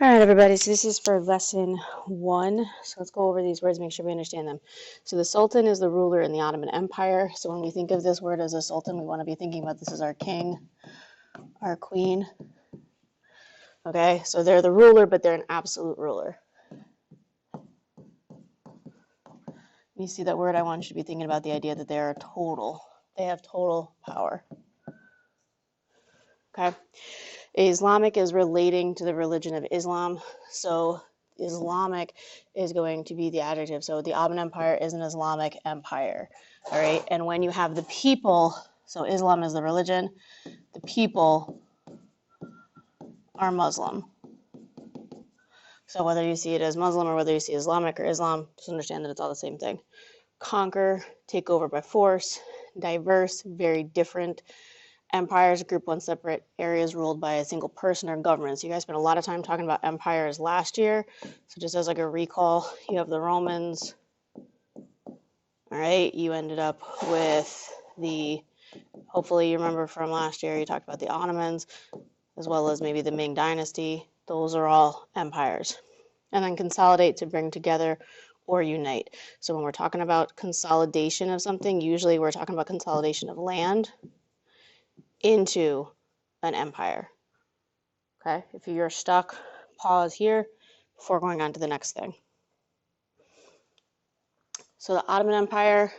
All right, everybody, so this is for lesson 1. So let's go over these words, make sure we understand them. So the Sultan is the ruler in the Ottoman Empire. So when we think of this word as a Sultan, we want to be thinking about this as our king, our queen. Okay, so they're the ruler, but they're an absolute ruler. When you see that word, I want you to be thinking about the idea that they are total. They have total power. Okay, Islamic is relating to the religion of Islam. So Islamic is going to be the adjective. So the Ottoman Empire is an Islamic empire. All right. And when you have the people, so Islam is the religion, the people are Muslim. So whether you see it as Muslim or whether you see Islamic or Islam, just understand that it's all the same thing. Conquer, take over by force, diverse, very different. Empires group one separate areas ruled by a single person or government. So you guys spent a lot of time talking about empires last year. So just as like a recall, you have the Romans. All right, you ended up with hopefully you remember from last year, you talked about the Ottomans, as well as maybe the Ming Dynasty. Those are all empires. And then consolidate, to bring together or unite. So when we're talking about consolidation of something, usually we're talking about consolidation of land into an empire. Okay, if you're stuck, pause here before going on to the next thing. So the Ottoman Empire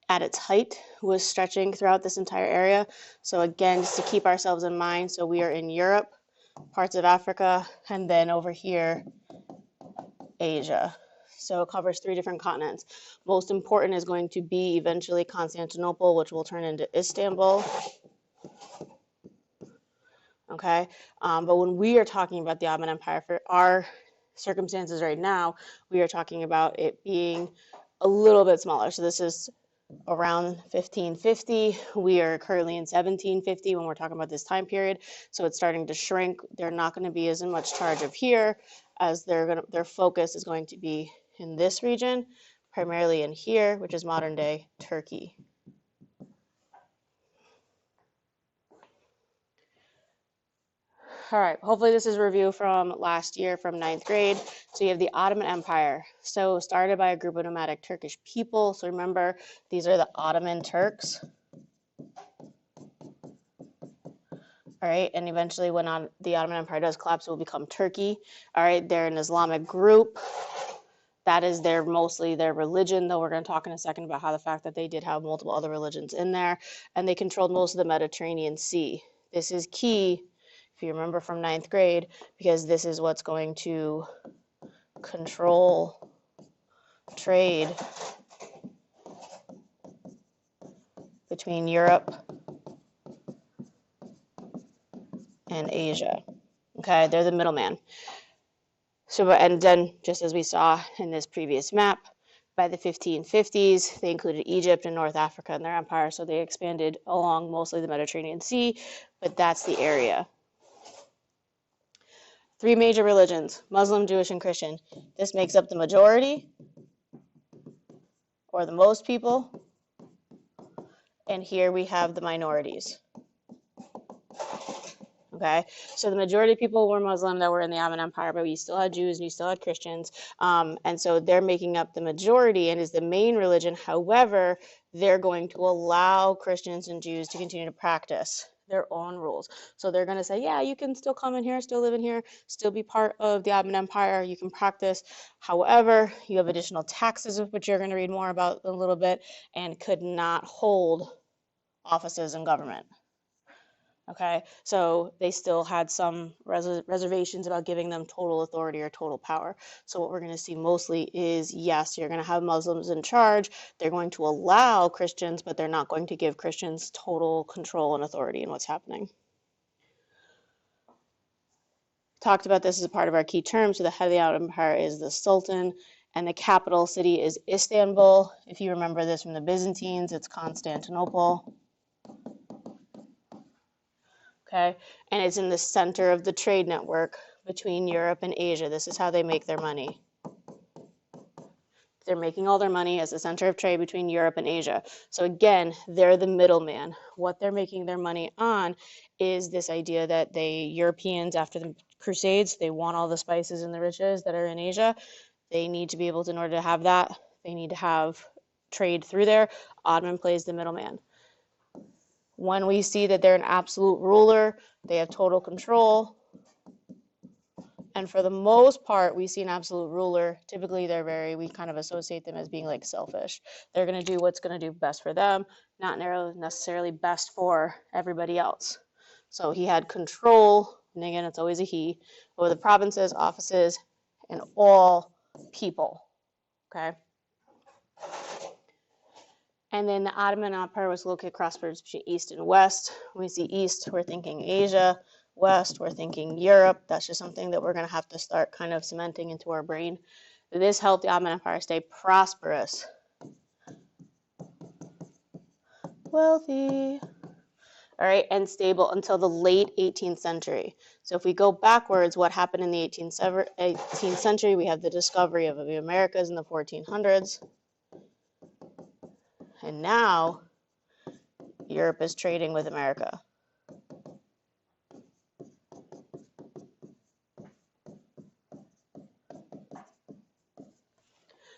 at its height was stretching throughout this entire area. So again, just to keep ourselves in mind, so we are in Europe, parts of Africa, and then over here, Asia. So it covers 3 different continents. Most important is going to be eventually Constantinople, which will turn into Istanbul. Okay, but when we are talking about the Ottoman Empire, for our circumstances right now, we are talking about it being a little bit smaller. So this is around 1550. We are currently in 1750 when we're talking about this time period. So it's starting to shrink. They're not going to be as much charge of here as their focus is going to be in this region, primarily in here, which is modern day Turkey. All right, hopefully this is a review from last year from 9th grade. So you have the Ottoman Empire. So started by a group of nomadic Turkish people. So remember, these are the Ottoman Turks. All right, and eventually when the Ottoman Empire does collapse, it will become Turkey. All right, they're an Islamic group. That is mostly their religion, though we're going to talk in a second about how the fact that they did have multiple other religions in there, and they controlled most of the Mediterranean Sea. This is key, if you remember from 9th grade, because this is what's going to control trade between Europe and Asia. Okay, they're the middleman. So, and then, just as we saw in this previous map, by the 1550s, they included Egypt and North Africa in their empire, so they expanded along mostly the Mediterranean Sea, but that's the area. 3 major religions, Muslim, Jewish, and Christian. This makes up the majority, or the most people, and here we have the minorities. Okay, so the majority of people were Muslim that were in the Ottoman Empire, but we still had Jews and you still had Christians, and so they're making up the majority and is the main religion. However, they're going to allow Christians and Jews to continue to practice their own rules. So they're going to say, yeah, you can still come in here, still live in here, still be part of the Ottoman Empire, you can practice. However, you have additional taxes, which you're going to read more about in a little bit, and could not hold offices in government. Okay, so they still had some reservations about giving them total authority or total power. So what we're going to see mostly is, yes, you're going to have Muslims in charge. They're going to allow Christians, but they're not going to give Christians total control and authority in what's happening. Talked about this as a part of our key terms. So the head of the Ottoman Empire is the Sultan, and the capital city is Istanbul. If you remember this from the Byzantines, it's Constantinople. Okay, and it's in the center of the trade network between Europe and Asia. This is how they make their money. They're making all their money as a center of trade between Europe and Asia. So again, they're the middleman. What they're making their money on is this idea that Europeans, after the Crusades, they want all the spices and the riches that are in Asia. They need to be able to, in order to have that, they need to have trade through there. Ottoman plays the middleman. When we see that they're an absolute ruler, they have total control. And for the most part, we see an absolute ruler. Typically, we kind of associate them as being like selfish. They're going to do what's going to do best for them, not necessarily best for everybody else. So he had control, and again, it's always a he, over the provinces, offices, and all people. Okay. And then the Ottoman Empire was located across borders between East and West. When we see East, we're thinking Asia. West, we're thinking Europe. That's just something that we're going to have to start kind of cementing into our brain. This helped the Ottoman Empire stay prosperous, wealthy, all right, and stable until the late 18th century. So if we go backwards, what happened in the 18th century? We have the discovery of the Americas in the 1400s. And now Europe is trading with America.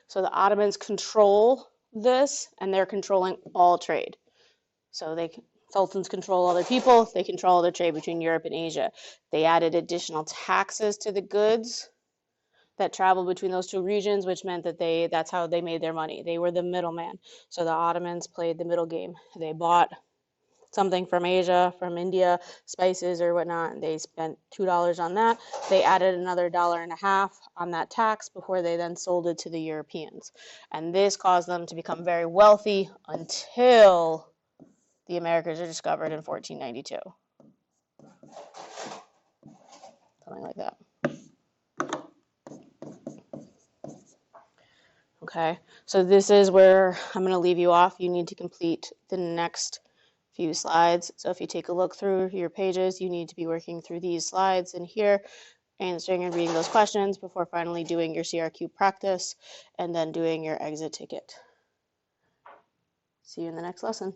So the Ottomans control this, and they're controlling all trade. So sultans control other people, they control the trade between Europe and Asia. They added additional taxes to the goods that traveled between those two regions, which meant that that's how they made their money. They were the middleman. So the Ottomans played the middle game. They bought something from Asia, from India, spices or whatnot, and they spent $2 on that. They added another $1.50 on that tax before they then sold it to the Europeans. And this caused them to become very wealthy until the Americas are discovered in 1492. Something like that. Okay, so this is where I'm going to leave you off. You need to complete the next few slides. So if you take a look through your pages, you need to be working through these slides in here, answering and reading those questions before finally doing your CRQ practice and then doing your exit ticket. See you in the next lesson.